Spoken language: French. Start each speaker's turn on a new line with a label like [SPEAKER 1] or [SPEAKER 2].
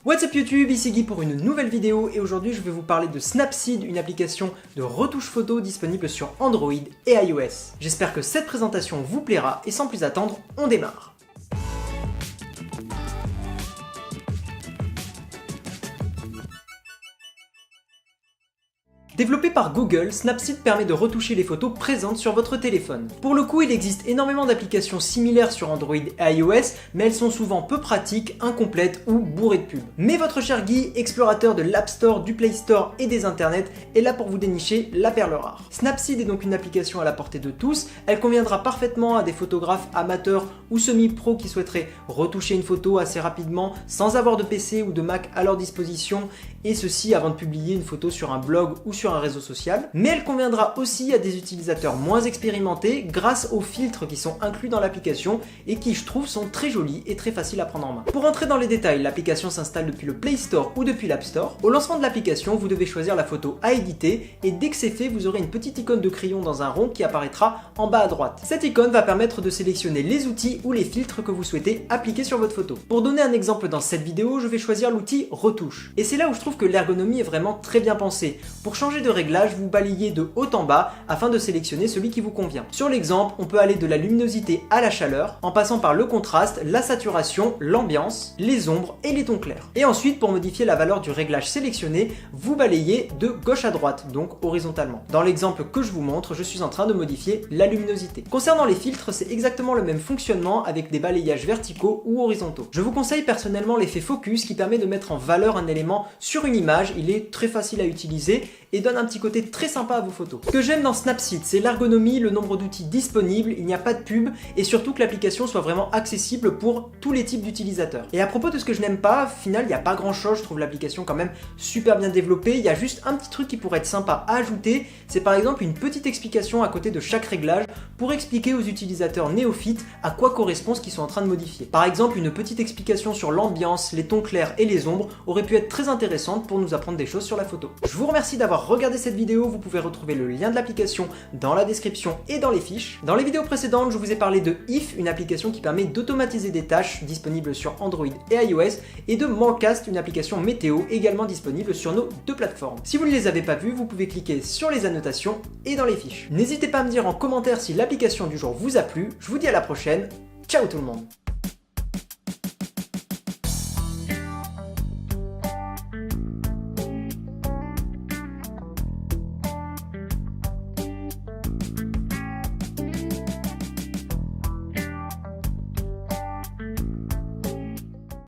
[SPEAKER 1] What's up YouTube, ici Guy pour une nouvelle vidéo et aujourd'hui je vais vous parler de Snapseed, une application de retouche photo disponible sur Android et iOS. J'espère que cette présentation vous plaira et sans plus attendre, on démarre. Développé par Google, Snapseed permet de retoucher les photos présentes sur votre téléphone. Pour le coup, il existe énormément d'applications similaires sur Android et iOS, mais elles sont souvent peu pratiques, incomplètes ou bourrées de pubs. Mais votre cher Guy, explorateur de l'App Store, du Play Store et des internets, est là pour vous dénicher la perle rare. Snapseed est donc une application à la portée de tous, elle conviendra parfaitement à des photographes amateurs ou semi-pro qui souhaiteraient retoucher une photo assez rapidement sans avoir de PC ou de Mac à leur disposition, et ceci avant de publier une photo sur un blog ou sur un réseau social, mais elle conviendra aussi à des utilisateurs moins expérimentés grâce aux filtres qui sont inclus dans l'application et qui, je trouve, sont très jolis et très faciles à prendre en main. Pour entrer dans les détails, l'application s'installe depuis le Play Store ou depuis l'App Store. Au lancement de l'application, vous devez choisir la photo à éditer et dès que c'est fait, vous aurez une petite icône de crayon dans un rond qui apparaîtra en bas à droite. Cette icône va permettre de sélectionner les outils ou les filtres que vous souhaitez appliquer sur votre photo. Pour donner un exemple dans cette vidéo, je vais choisir l'outil retouche. Et c'est là où je trouve que l'ergonomie est vraiment très bien pensée. Pour changer de réglage, vous balayez de haut en bas afin de sélectionner celui qui vous convient. Sur l'exemple, on peut aller de la luminosité à la chaleur, en passant par le contraste, la saturation, l'ambiance, les ombres et les tons clairs. Et ensuite, pour modifier la valeur du réglage sélectionné, vous balayez de gauche à droite, donc horizontalement. Dans l'exemple que je vous montre, je suis en train de modifier la luminosité. Concernant les filtres, c'est exactement le même fonctionnement avec des balayages verticaux ou horizontaux. Je vous conseille personnellement l'effet focus qui permet de mettre en valeur un élément sur une image. Il est très facile à utiliser et donne un petit côté très sympa à vos photos. Ce que j'aime dans Snapseed, c'est l'ergonomie, le nombre d'outils disponibles, il n'y a pas de pub et surtout que l'application soit vraiment accessible pour tous les types d'utilisateurs. Et à propos de ce que je n'aime pas, au final il n'y a pas grand chose, je trouve l'application quand même super bien développée. Il y a juste un petit truc qui pourrait être sympa à ajouter, c'est par exemple une petite explication à côté de chaque réglage pour expliquer aux utilisateurs néophytes à quoi correspond ce qu'ils sont en train de modifier. Par exemple, une petite explication sur l'ambiance, les tons clairs et les ombres aurait pu être très intéressante pour nous apprendre des choses sur la photo. Je vous remercie d'avoir regardé cette vidéo, vous pouvez retrouver le lien de l'application dans la description et dans les fiches. Dans les vidéos précédentes, je vous ai parlé de If, une application qui permet d'automatiser des tâches disponibles sur Android et iOS, et de Morecast, une application météo également disponible sur nos deux plateformes. Si vous ne les avez pas vues, vous pouvez cliquer sur les annotations et dans les fiches. N'hésitez pas à me dire en commentaire si l'application du jour vous a plu, je vous dis à la prochaine, ciao tout le monde!